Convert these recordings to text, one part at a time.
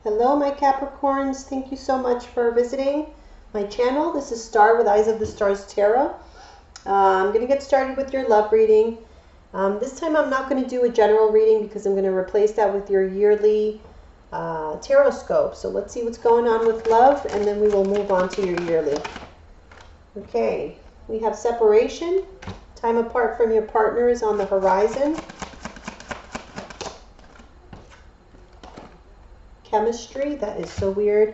Hello my Capricorns, thank you so much for visiting my channel. This is Star with Eyes of the Stars Tarot. I'm going to get started with your love reading. This time I'm not going to do a general reading because I'm going to replace that with your yearly Tarotscope. So let's see what's going on with love and then we will move on to your yearly. Okay, we have separation. Time apart from your partner is on the horizon. Chemistry, that is so weird.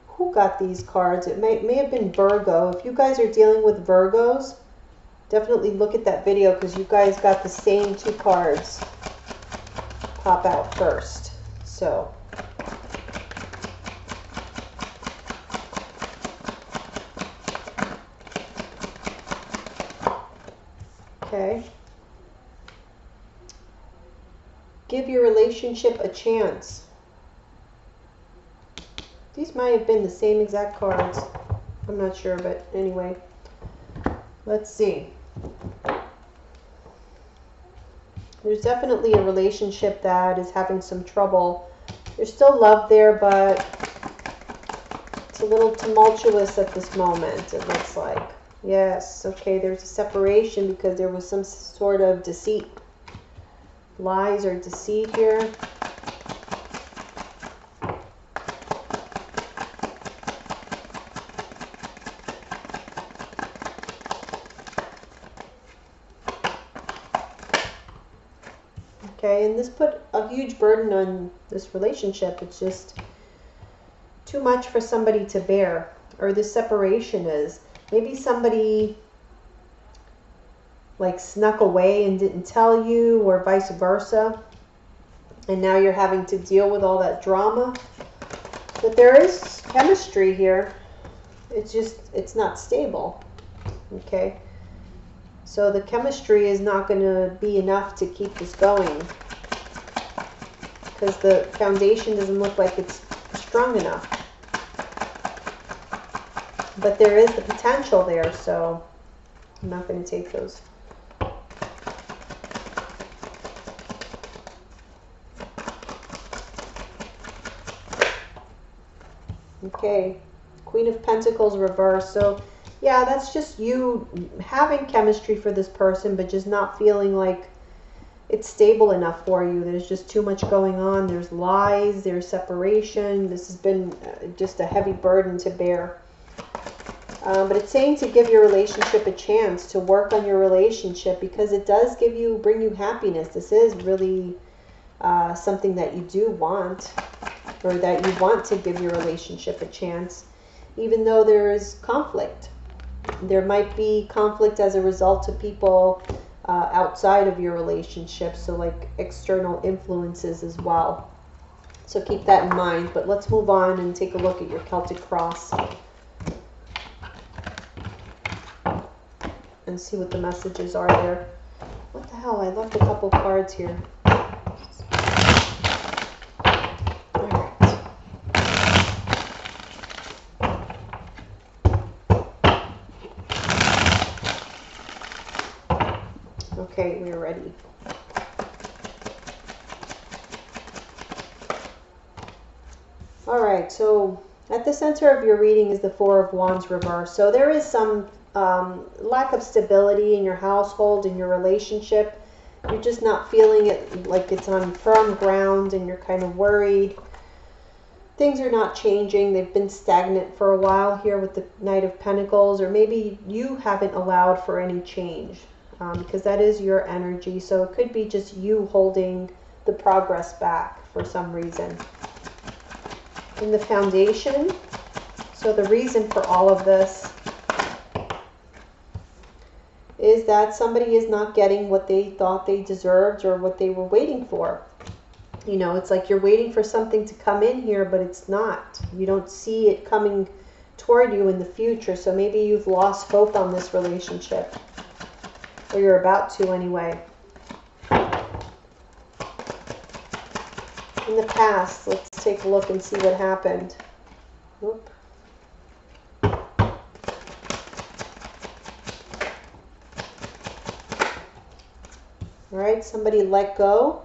Who got these cards? It may have been Virgo. If you guys are dealing with Virgos, definitely look at that video because you guys got the same two cards pop out first. So okay, give your relationship a chance. These might have been the same exact cards. I'm not sure, but anyway. Let's see. There's definitely a relationship that is having some trouble. There's still love there, but it's a little tumultuous at this moment, it looks like. Yes, okay, there's a separation because there was some sort of deceit. Lies or deceit here. Okay, and this put a huge burden on this relationship. It's just too much for somebody to bear, or this separation is. Maybe somebody like snuck away and didn't tell you, or vice versa, and now you're having to deal with all that drama. But there is chemistry here. It's not stable. Okay. So the chemistry is not going to be enough to keep this going because the foundation doesn't look like it's strong enough. But there is the potential there, so I'm not going to take those. Okay, Queen of Pentacles reversed. So yeah, that's just you having chemistry for this person, but just not feeling like it's stable enough for you. There's just too much going on. There's lies, there's separation. This has been just a heavy burden to bear. But it's saying to give your relationship a chance, to work on your relationship, because it does bring you happiness. This is really something that you do want, or that you want to give your relationship a chance, even though there is conflict. There might be conflict as a result of people outside of your relationship, so like external influences as well. So keep that in mind. But let's move on and take a look at your Celtic cross and see what the messages are there. What the hell? I left a couple cards here. Okay, we're ready. All right, so at the center of your reading is the Four of Wands reversed. So there is some lack of stability in your household, in your relationship. You're just not feeling it like it's on firm ground, and you're kind of worried. Things are not changing. They've been stagnant for a while here with the Knight of Pentacles, or maybe you haven't allowed for any change. Because that is your energy. So it could be just you holding the progress back for some reason. In the foundation, so the reason for all of this is that somebody is not getting what they thought they deserved or what they were waiting for. You know, it's like you're waiting for something to come in here, but it's not. You don't see it coming toward you in the future. So maybe you've lost hope on this relationship. Or you're about to anyway. In the past, let's take a look and see what happened. Whoop. All right, somebody let go.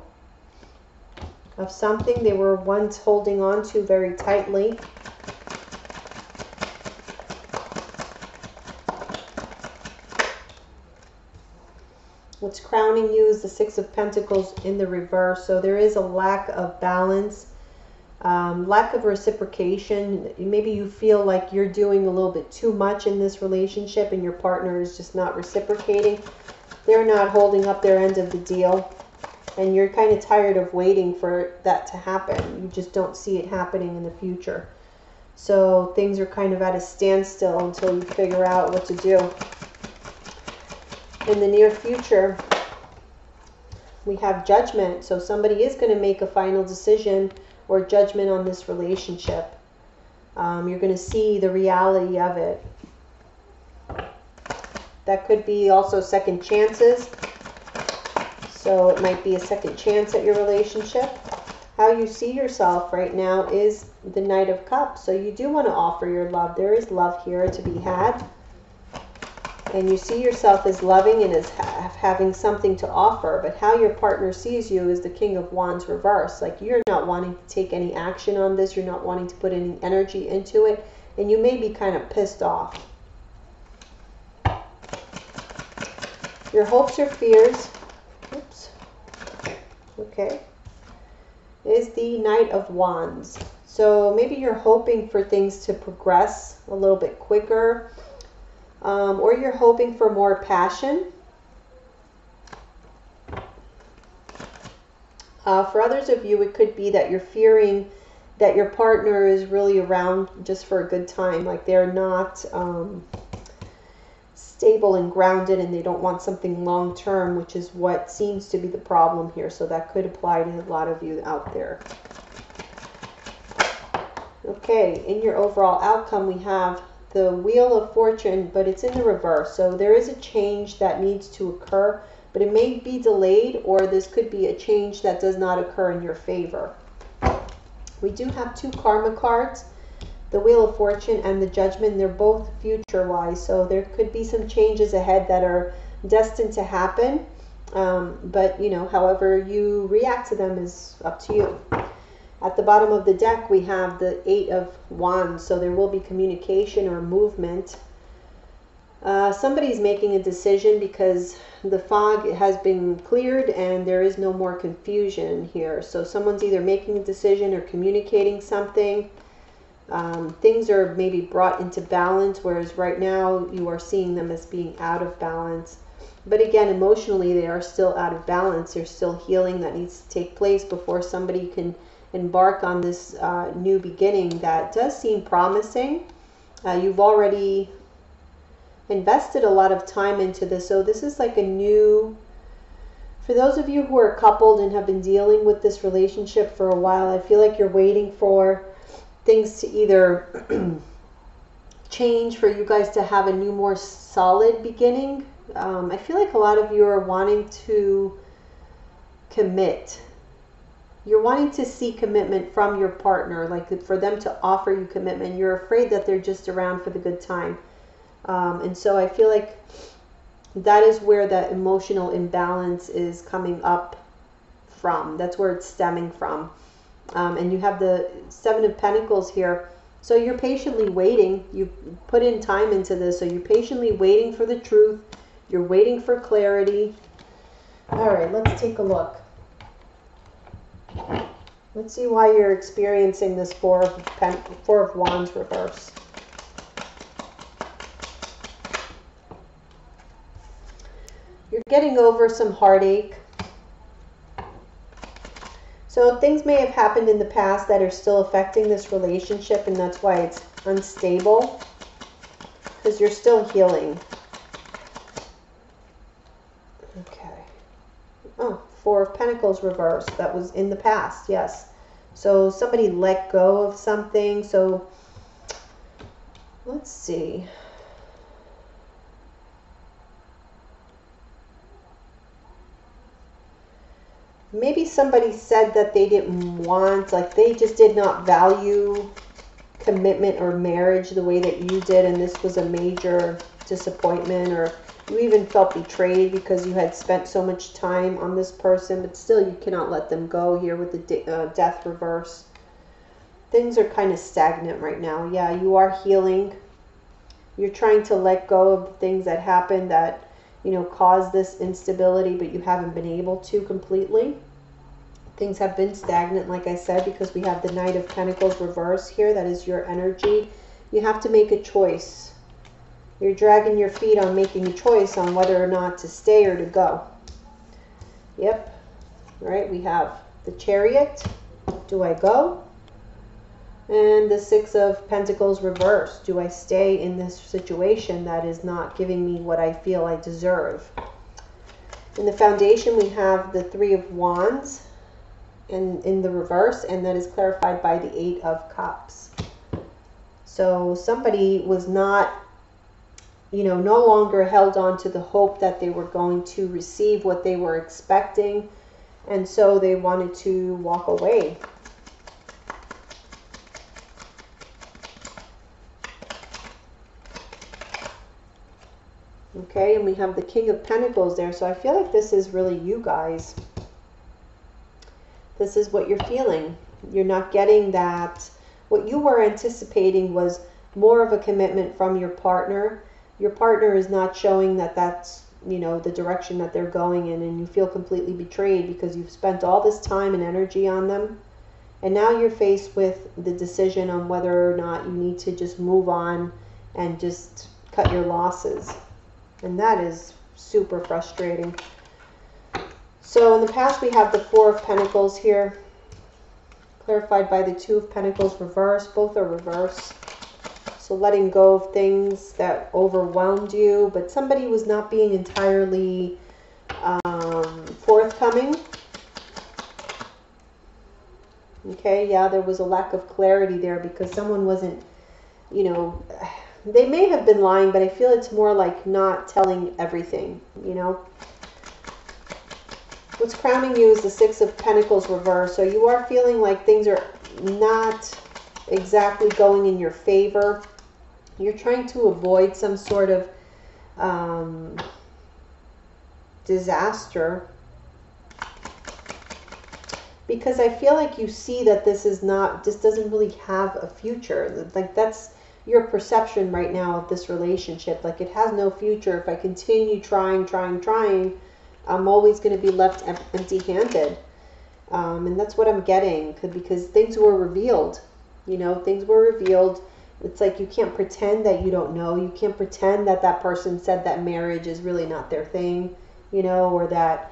of something they were once holding on to very tightly. What's crowning you is the Six of Pentacles in the reverse. So there is a lack of balance, lack of reciprocation. Maybe you feel like you're doing a little bit too much in this relationship and your partner is just not reciprocating. They're not holding up their end of the deal. And you're kind of tired of waiting for that to happen. You just don't see it happening in the future. So things are kind of at a standstill until you figure out what to do. In the near future, we have Judgment. So somebody is going to make a final decision or judgment on this relationship. You're going to see the reality of it. That could be also second chances. So it might be a second chance at your relationship. How you see yourself right now is the Knight of Cups. So you do want to offer your love. There is love here to be had. And you see yourself as loving and as having something to offer. But how your partner sees you is the King of Wands reverse. Like you're not wanting to take any action on this. You're not wanting to put any energy into it. And you may be kind of pissed off. Your hopes or fears, oops, okay, is the Knight of Wands. So maybe you're hoping for things to progress a little bit quicker. Or you're hoping for more passion. For others of you, it could be that you're fearing that your partner is really around just for a good time. Like they're not stable and grounded and they don't want something long term, which is what seems to be the problem here. So that could apply to a lot of you out there. Okay, in your overall outcome, we have the Wheel of Fortune, but it's in the reverse. So there is a change that needs to occur, but it may be delayed, or this could be a change that does not occur in your favor. We do have two Karma cards, the Wheel of Fortune and the Judgment. They're both future-wise, so there could be some changes ahead that are destined to happen. But, you know, however you react to them is up to you. At the bottom of the deck, we have the Eight of Wands, so there will be communication or movement. Somebody's making a decision because the fog has been cleared and there is no more confusion here. So someone's either making a decision or communicating something. Things are maybe brought into balance, whereas right now you are seeing them as being out of balance. But again, emotionally, they are still out of balance. There's still healing that needs to take place before somebody can embark on this new beginning that does seem promising. You've already invested a lot of time into this, so this is like a new, for those of you who are coupled and have been dealing with this relationship for a while, I feel like you're waiting for things to either change, for you guys to have a new, more solid beginning. I feel like a lot of you are wanting to commit. You're wanting to see commitment from your partner, like for them to offer you commitment. You're afraid that they're just around for the good time. And so I feel like that is where that emotional imbalance is coming up from. That's where it's stemming from. And you have the Seven of Pentacles here. So you're patiently waiting. You put in time into this. So you're patiently waiting for the truth. You're waiting for clarity. All right, let's take a look. Let's see why you're experiencing this Four of Wands reverse. You're getting over some heartache. So things may have happened in the past that are still affecting this relationship, and that's why it's unstable, because you're still healing. Okay. Oh, Four of Pentacles reverse. That was in the past, yes. So somebody let go of something. So let's see. Maybe somebody said that they didn't want, like they just did not value commitment or marriage the way that you did, and this was a major disappointment, or You even felt betrayed because you had spent so much time on this person, but still you cannot let them go here with the death reverse. Things are kind of stagnant right now. Yeah, you are healing. You're trying to let go of the things that happened that, you know, caused this instability, but you haven't been able to completely. Things have been stagnant, like I said, because we have the Knight of Pentacles reverse here. That is your energy. You have to make a choice. You're dragging your feet on making a choice on whether or not to stay or to go. Yep. All right, we have the Chariot. Do I go? And the Six of Pentacles reverse. Do I stay in this situation that is not giving me what I feel I deserve? In the foundation, we have the Three of Wands in the reverse, and that is clarified by the Eight of Cups. So somebody was not, you know, no longer held on to the hope that they were going to receive what they were expecting, and so they wanted to walk away. Okay, and we have the King of Pentacles there, so I feel like this is really you guys. This is what you're feeling. You're not getting that. What you were anticipating was more of a commitment from your partner. Your partner is not showing that that's, you know, the direction that they're going in, and you feel completely betrayed because you've spent all this time and energy on them. And now you're faced with the decision on whether or not you need to just move on and just cut your losses. And that is super frustrating. So in the past, we have the Four of Pentacles here, clarified by the Two of Pentacles reverse. Both are reverse. So letting go of things that overwhelmed you, but somebody was not being entirely forthcoming. Okay, yeah, there was a lack of clarity there because someone wasn't, you know, they may have been lying, but I feel it's more like not telling everything, you know. What's crowning you is the Six of Pentacles reverse. So you are feeling like things are not exactly going in your favor. You're trying to avoid some sort of disaster, because I feel like you see that this is not, this doesn't really have a future. Like, that's your perception right now of this relationship. Like, it has no future. If I continue trying, I'm always going to be left empty-handed. And that's what I'm getting, because things were revealed. You know, things were revealed. It's like you can't pretend that you don't know. You can't pretend that that person said that marriage is really not their thing, you know, or that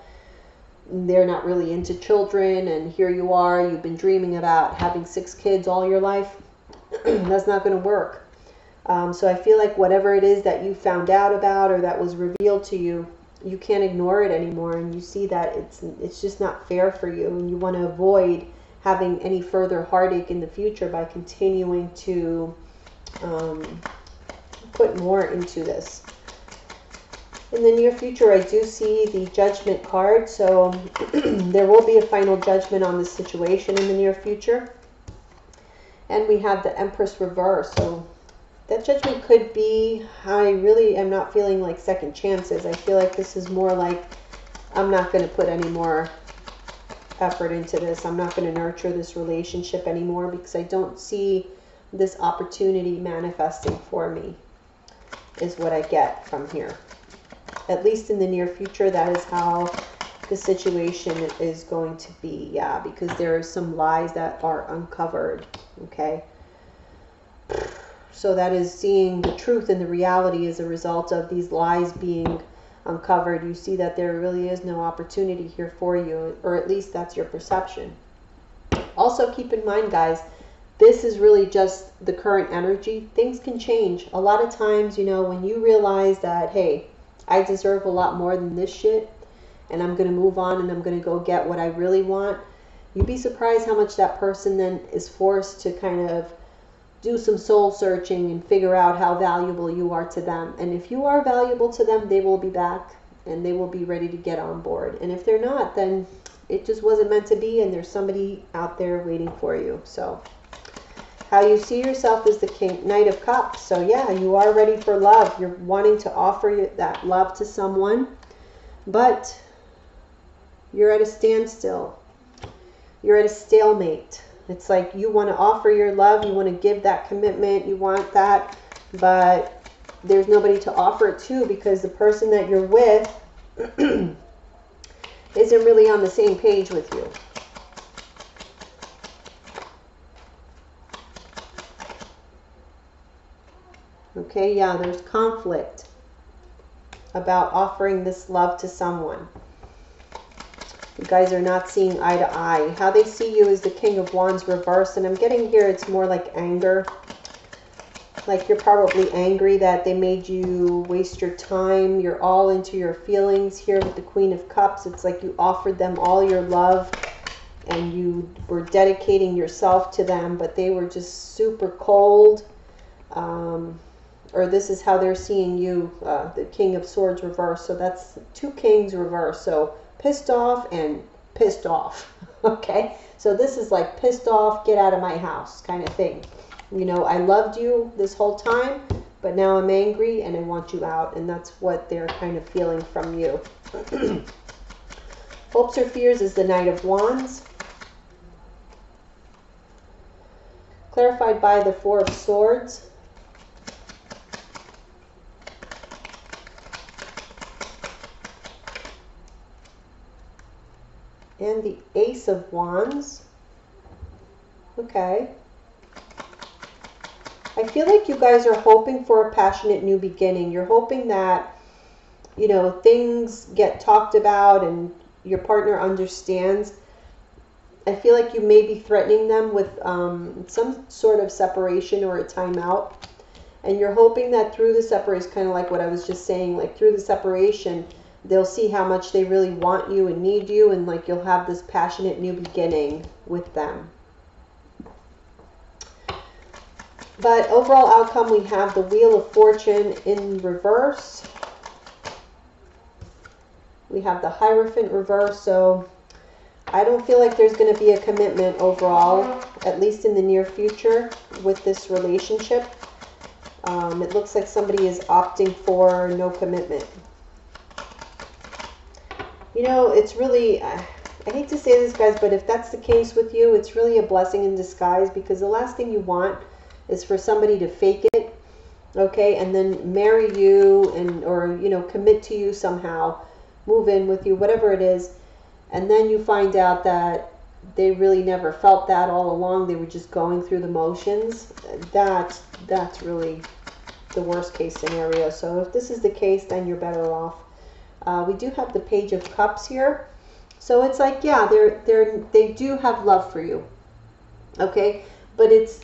they're not really into children, and here you are, you've been dreaming about having 6 kids all your life. That's not going to work. So I feel like whatever it is that you found out about or that was revealed to you, you can't ignore it anymore, and you see that it's just not fair for you, and you want to avoid having any further heartache in the future by continuing to put more into this. In the near future, I do see the Judgment card, so there will be a final judgment on this situation in the near future. And we have the Empress reverse, so that judgment could be, I really am not feeling like second chances. I feel like this is more like, I'm not going to put any more effort into this. I'm not going to nurture this relationship anymore because I don't see this opportunity manifesting for me, is what I get from here. At least in the near future, that is how the situation is going to be. Yeah, because there are some lies that are uncovered. Okay. So that is seeing the truth and the reality as a result of these lies being uncovered. You see that there really is no opportunity here for you, or at least that's your perception. Also keep in mind, guys, this is really just the current energy. Things can change. A lot of times, you know, when you realize that, hey, I deserve a lot more than this shit, and I'm going to move on and I'm going to go get what I really want, you'd be surprised how much that person then is forced to kind of do some soul searching and figure out how valuable you are to them. And if you are valuable to them, they will be back and they will be ready to get on board. And if they're not, then it just wasn't meant to be, and there's somebody out there waiting for you. So how you see yourself is the Knight of Cups. So yeah, you are ready for love. You're wanting to offer that love to someone, but you're at a standstill. You're at a stalemate. It's like you want to offer your love, you want to give that commitment, you want that, but there's nobody to offer it to because the person that you're with isn't really on the same page with you. Okay, yeah, there's conflict about offering this love to someone. You guys are not seeing eye to eye. How they see you is the King of Wands reversed, and I'm getting here it's more like anger. Like you're probably angry that they made you waste your time. You're all into your feelings here with the Queen of Cups. It's like you offered them all your love and you were dedicating yourself to them, but they were just super cold. Or this is how they're seeing you, the King of Swords reversed. So that's two kings reversed. So pissed off and pissed off. Okay, so this is like pissed off, get out of my house kind of thing. You know, I loved you this whole time, but now I'm angry and I want you out. And that's what they're kind of feeling from you. Hopes or fears is the Knight of Wands. Clarified by the Four of Swords. And the Ace of Wands. Okay. I feel like you guys are hoping for a passionate new beginning. You're hoping that, you know, things get talked about and your partner understands. I feel like you may be threatening them with some sort of separation or a timeout. And you're hoping that through the separation, kind of like what I was just saying, like through the separation, they'll see how much they really want you and need you, and like you'll have this passionate new beginning with them. But overall outcome, we have the Wheel of Fortune in reverse. We have the Hierophant reverse, so I don't feel like there's going to be a commitment overall, at least in the near future, with this relationship. It looks like somebody is opting for no commitment. You know, it's really, I hate to say this, guys, but if that's the case with you, it's really a blessing in disguise, because the last thing you want is for somebody to fake it, okay, and then marry you and, or, you know, commit to you somehow, move in with you, whatever it is, and then you find out that they really never felt that all along. They were just going through the motions. That's really the worst case scenario. So if this is the case, then you're better off. We do have the Page of Cups here. So it's like, yeah, they do have love for you. Okay? But it's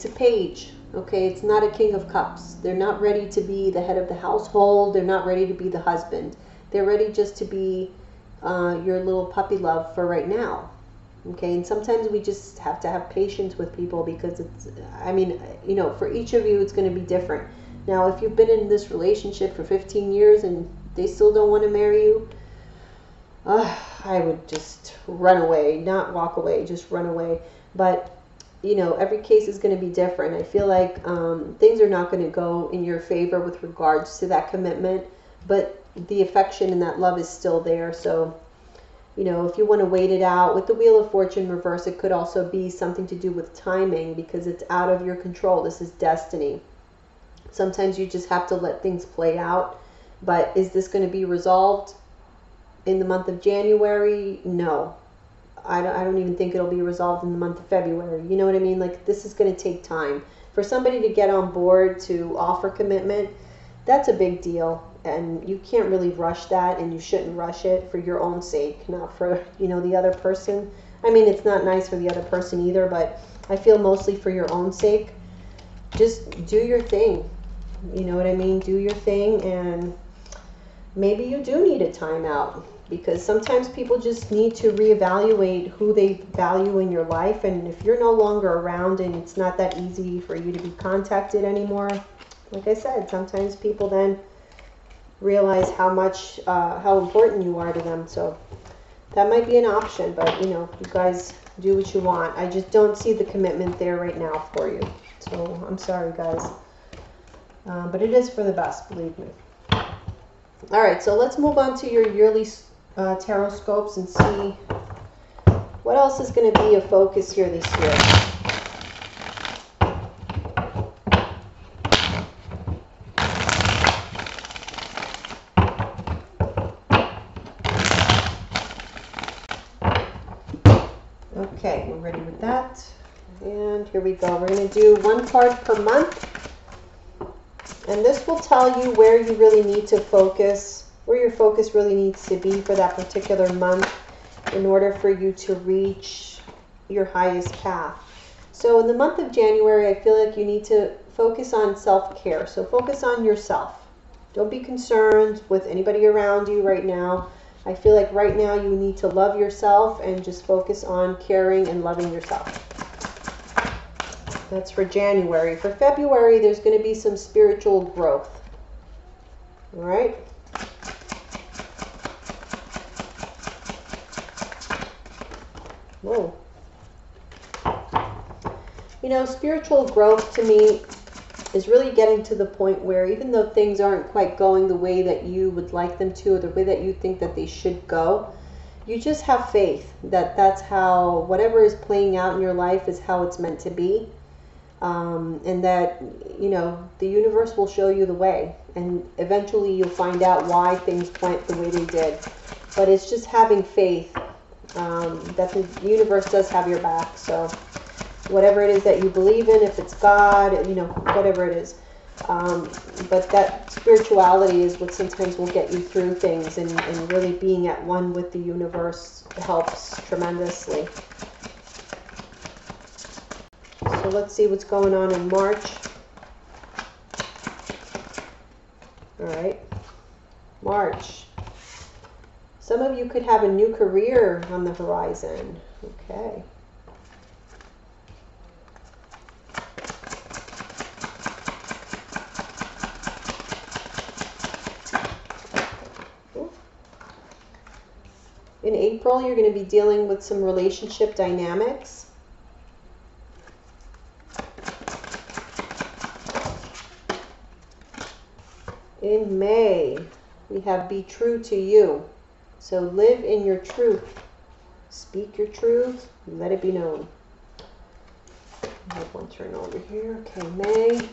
a page. Okay? It's not a King of Cups. They're not ready to be the head of the household. They're not ready to be the husband. They're ready just to be your little puppy love for right now. Okay? And sometimes we just have to have patience with people, because it's, I mean, you know, for each of you, it's going to be different. Now, if you've been in this relationship for 15 years and they still don't want to marry you, I would just run away, not walk away, just run away. But, you know, every case is going to be different. I feel like things are not going to go in your favor with regards to that commitment, but the affection and that love is still there. So, you know, if you want to wait it out, with the Wheel of Fortune reverse, it could also be something to do with timing, because it's out of your control. This is destiny. Sometimes you just have to let things play out. But is this going to be resolved in the month of January? No. I don't even think it'll be resolved in the month of February. You know what I mean? Like, this is going to take time. For somebody to get on board to offer commitment, that's a big deal. And you can't really rush that, and you shouldn't rush it for your own sake, not for, you know, the other person. I mean, it's not nice for the other person either, but I feel mostly for your own sake. Just do your thing. You know what I mean? Do your thing, and maybe you do need a timeout, because sometimes people just need to reevaluate who they value in your life. And if you're no longer around and it's not that easy for you to be contacted anymore, like I said, sometimes people then realize how important you are to them. So that might be an option. But, you know, you guys Do what you want. I just don't see the commitment there right now for you. So I'm sorry, guys. But it is for the best, believe me. All right, so let's move on to your yearly tarot scopes and see what else is going to be a focus here this year. Okay, we're ready with that. And here we go. We're going to do one card per month. And this will tell you where you really need to focus, where your focus really needs to be for that particular month in order for you to reach your highest path. So in the month of January, I feel like you need to focus on self-care. So focus on yourself. Don't be concerned with anybody around you right now. I feel like right now you need to love yourself and just focus on caring and loving yourself. That's for January. For February, there's going to be some spiritual growth. All right? Whoa. You know, spiritual growth to me is really getting to the point where even though things aren't quite going the way that you would like them to, or the way that you think that they should go, you just have faith that that's how, whatever is playing out in your life is how it's meant to be. And that, you know, the universe will show you the way, and eventually you'll find out why things went the way they did. But it's just having faith that the universe does have your back. So whatever it is that you believe in, if it's God, you know, whatever it is. But that spirituality is what sometimes will get you through things, and really being at one with the universe helps tremendously. So let's see what's going on in March. All right, March. Some of you could have a new career on the horizon. Okay. In April, you're going to be dealing with some relationship dynamics. In May, we have be true to you. So live in your truth. Speak your truth. Let it be known. I have one turn over here. Okay, May.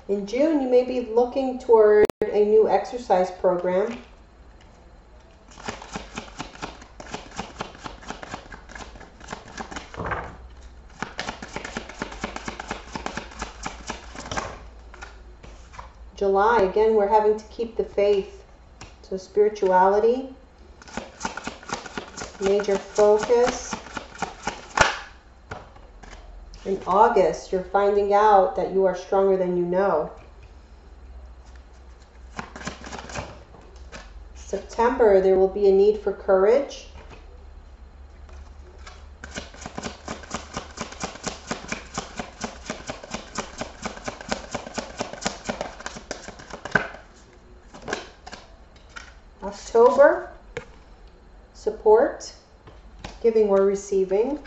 In June, you may be looking toward a new exercise program. July, again, we're having to keep the faith. So spirituality, major focus. In August, you're finding out that you are stronger than you know. September, there will be a need for courage. October, support, giving or receiving.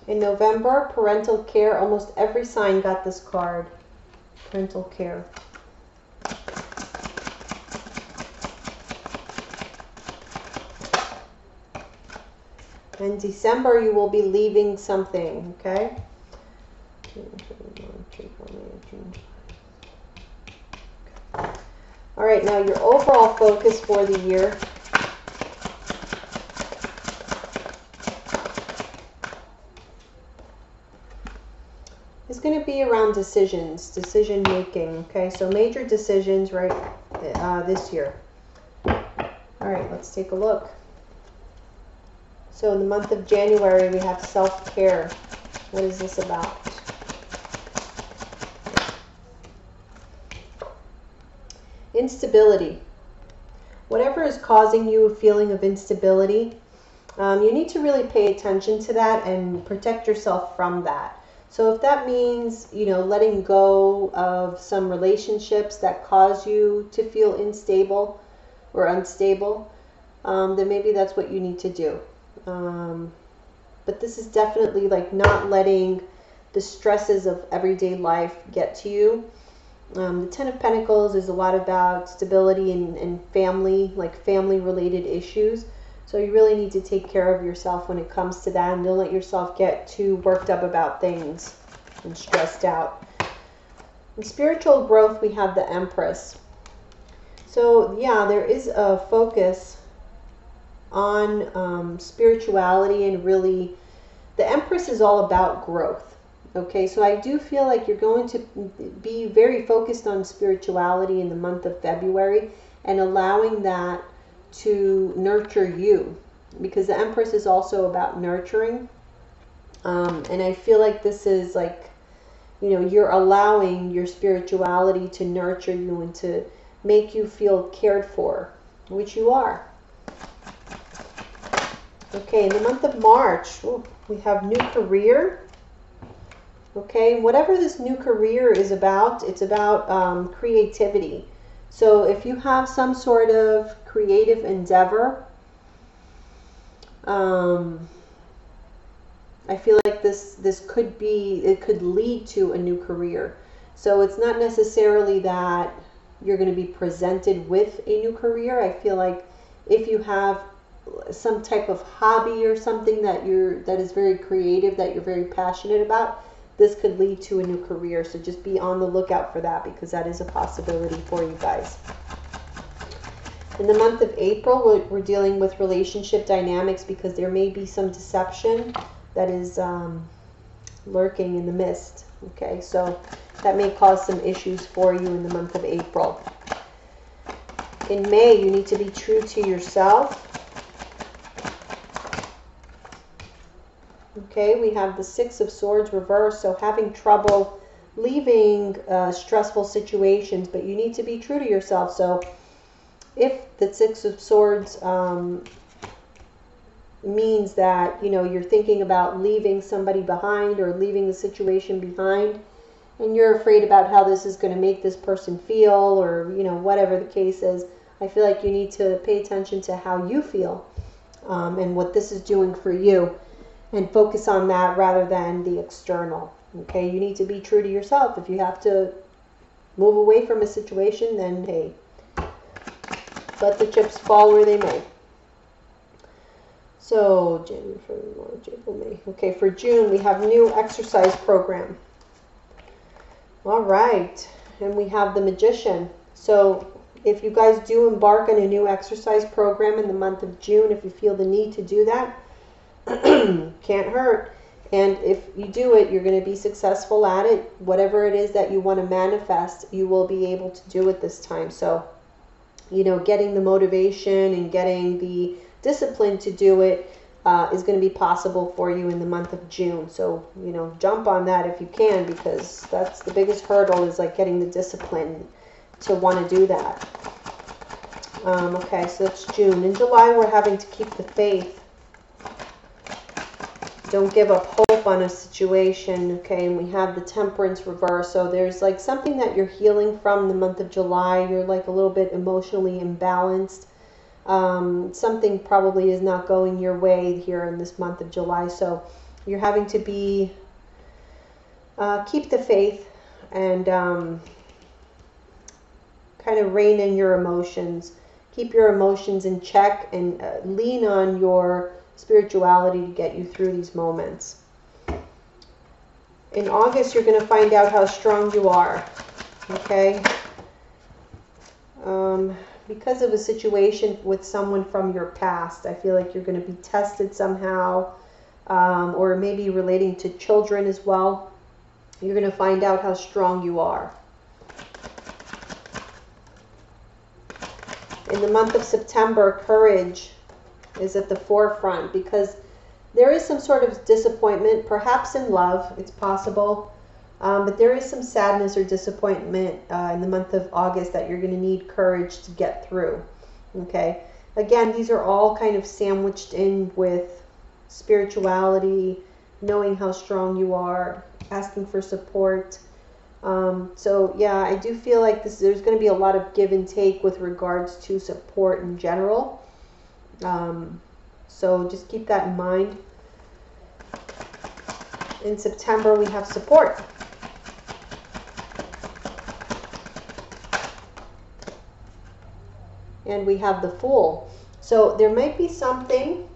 In November, parental care. Almost every sign got this card. Parental care. In December, you will be leaving something, okay? All right, now your overall focus for the year. Is going to be around decisions, decision making. Okay, so major decisions right this year. All right, let's take a look. So in the month of January, we have self-care. What is this about? Instability. Whatever is causing you a feeling of instability, you need to really pay attention to that and protect yourself from that. So if that means, letting go of some relationships that cause you to feel unstable or unstable, then maybe that's what you need to do. But this is definitely like not letting the stresses of everyday life get to you. The Ten of Pentacles is a lot about stability and family, like family related issues. So you really need to take care of yourself when it comes to that, and don't let yourself get too worked up about things and stressed out. In spiritual growth, we have the Empress. So yeah, there is a focus on spirituality, and really the Empress is all about growth. Okay, so I do feel like you're going to be very focused on spirituality in the month of February and allowing that to nurture you, because the Empress is also about nurturing. And I feel like this is like, you're allowing your spirituality to nurture you and to make you feel cared for, which you are. Okay, in the month of March, we have new career. Okay, whatever this new career is about, it's about creativity. So if you have some sort of creative endeavor, I feel like this could be, it could lead to a new career. So it's not necessarily that you're going to be presented with a new career. I feel like if you have some type of hobby or something that is very creative, that you're very passionate about, this could lead to a new career. So just be on the lookout for that, because that is a possibility for you guys. In the month of April, we're dealing with relationship dynamics, because there may be some deception that is lurking in the mist. Okay, so that may cause some issues for you in the month of April. In May, you need to be true to yourself. Okay, we have the Six of Swords reversed, so having trouble leaving stressful situations, but you need to be true to yourself. So if the Six of Swords means that, you're thinking about leaving somebody behind or leaving the situation behind, and you're afraid about how this is going to make this person feel, or, whatever the case is, I feel like you need to pay attention to how you feel and what this is doing for you, and focus on that rather than the external. Okay, you need to be true to yourself. If you have to move away from a situation, then hey, let the chips fall where they may. So January, February, March, April, May. Okay, for June we have new exercise program. All right, and we have the Magician. So if you guys do embark on a new exercise program in the month of June, if you feel the need to do that, can't hurt. And if you do it, you're going to be successful at it. Whatever it is that you want to manifest, you will be able to do it this time. So, getting the motivation and getting the discipline to do it is going to be possible for you in the month of June. So, jump on that if you can, because that's the biggest hurdle, is like getting the discipline to want to do that. Okay, so that's June. In July, we're having to keep the faith. Don't give up hope on a situation. Okay, and we have the Temperance reverse. So there's like something that you're healing from the month of July. You're like a little bit emotionally imbalanced. Something probably is not going your way here in this month of July. So you're having to be, keep the faith and kind of rein in your emotions. Keep your emotions in check and lean on your spirituality to get you through these moments. In August, you're going to find out how strong you are. Okay? Because of a situation with someone from your past, I feel like you're going to be tested somehow, or maybe relating to children as well. You're going to find out how strong you are. In the month of September, courage is at the forefront because there is some sort of disappointment, perhaps in love, it's possible. But there is some sadness or disappointment in the month of August that you're going to need courage to get through. Okay. Again, these are all kind of sandwiched in with spirituality, knowing how strong you are, asking for support. So yeah, I do feel like there's going to be a lot of give and take with regards to support in general. So just keep that in mind. In September, we have support. And we have the Fool. So there might be something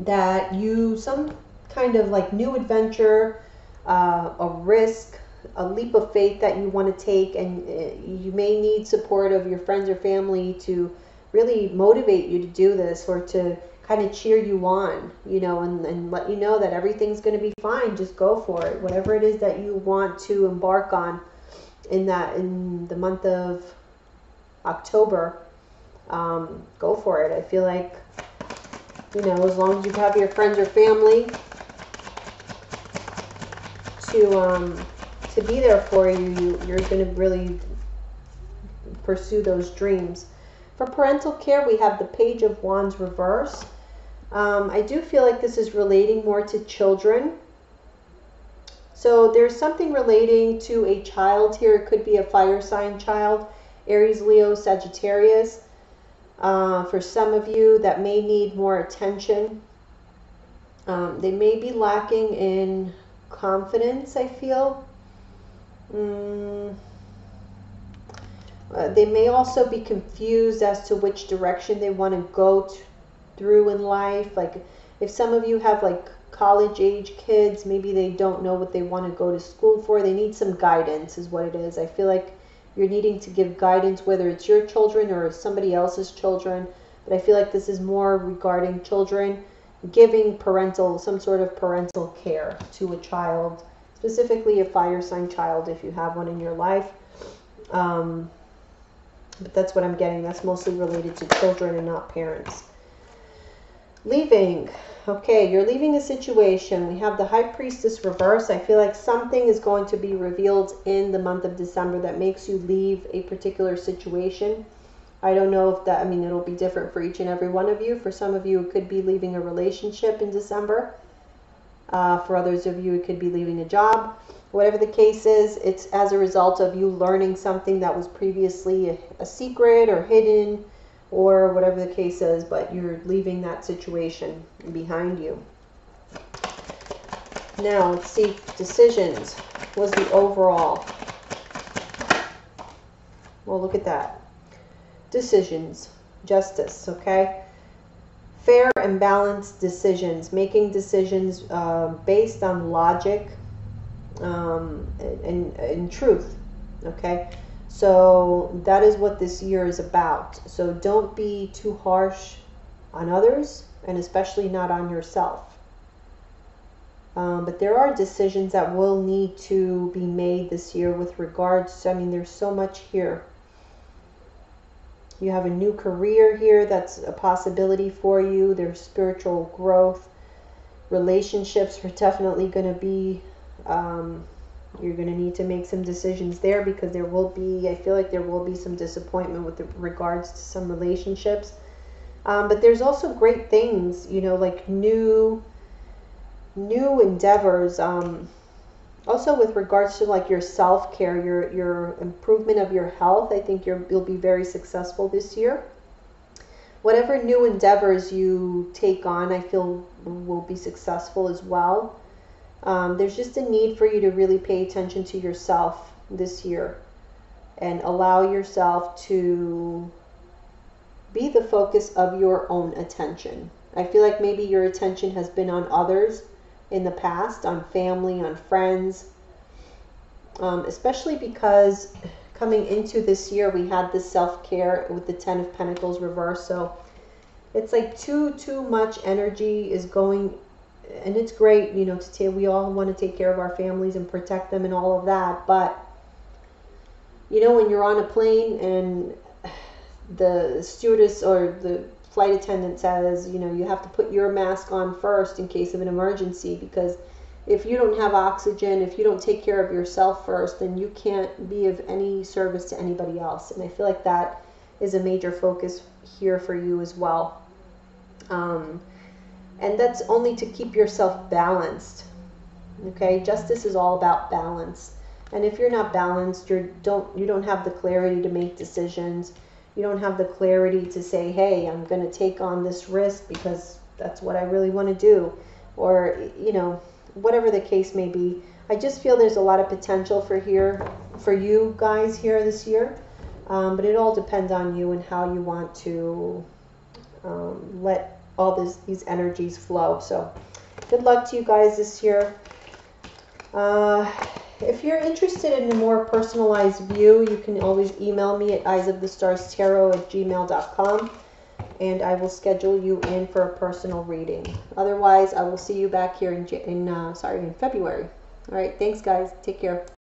that some kind of like new adventure, a risk, a leap of faith that you want to take, and you may need support of your friends or family to really motivate you to do this, or to kind of cheer you on, you know, and let you know that everything's going to be fine. Just go for it. Whatever it is that you want to embark on in the month of October, go for it. I feel like, you know, as long as you have your friends or family to be there for you, you're going to really pursue those dreams. For parental care, we have the Page of Wands reverse. I do feel like this is relating more to children. So there's something relating to a child here. It could be a fire sign child, Aries, Leo, Sagittarius. For some of you that may need more attention. They may be lacking in confidence, I feel. They may also be confused as to which direction they want to go through in life. Like if some of you have like college age kids, maybe they don't know what they want to go to school for. They need some guidance is what it is. I feel like you're needing to give guidance, whether it's your children or somebody else's children. But I feel like this is more regarding children, giving some sort of parental care to a child, specifically a fire sign child if you have one in your life. But that's what I'm getting. That's mostly related to children and not parents. Leaving. Okay, you're leaving a situation. We have the High Priestess reverse. I feel like something is going to be revealed in the month of December that makes you leave a particular situation. I don't know if that, I mean, it'll be different for each and every one of you. For some of you, it could be leaving a relationship in December. For others of you, it could be leaving a job. Whatever the case is, it's as a result of you learning something that was previously a secret or hidden, or whatever the case is, but you're leaving that situation behind you. Now, let's see, decisions was the overall. Well, look at that. Decisions, justice, okay? Fair and balanced decisions, making decisions based on logic and truth, okay? So that is what this year is about. So don't be too harsh on others, and especially not on yourself. But there are decisions that will need to be made this year with regards to, I mean, there's so much here. You have a new career here that's a possibility for you. There's spiritual growth. Relationships are definitely going to be, you're going to need to make some decisions there, because there will be, I feel like there will be some disappointment with regards to some relationships. But there's also great things, you know, like new endeavors. Also with regards to like your self-care, your improvement of your health, I think you'll be very successful this year. Whatever new endeavors you take on, I feel will be successful as well. There's just a need for you to really pay attention to yourself this year and allow yourself to be the focus of your own attention. I feel like maybe your attention has been on others in the past, on family, on friends, especially because coming into this year we had this self-care with the Ten of Pentacles reverse. So it's like too much energy is going and it's great, you know, we all want to take care of our families and protect them and all of that, but you know, when you're on a plane and the stewardess or the flight attendant says, you know, you have to put your mask on first in case of an emergency, because if you don't have oxygen, if you don't take care of yourself first, then you can't be of any service to anybody else. And I feel like that is a major focus here for you as well. And that's only to keep yourself balanced. Okay, justice is all about balance. And if you're not balanced, you don't have the clarity to make decisions. You don't have the clarity to say, hey, I'm going to take on this risk because that's what I really want to do. Or, you know, whatever the case may be. I just feel there's a lot of potential for you guys here this year. But it all depends on you and how you want to let all these energies flow. So good luck to you guys this year. If you're interested in a more personalized view, you can always email me at eyesofthestarstarot@gmail.com, and I will schedule you in for a personal reading. Otherwise, I will see you back here in February. All right, thanks guys. Take care.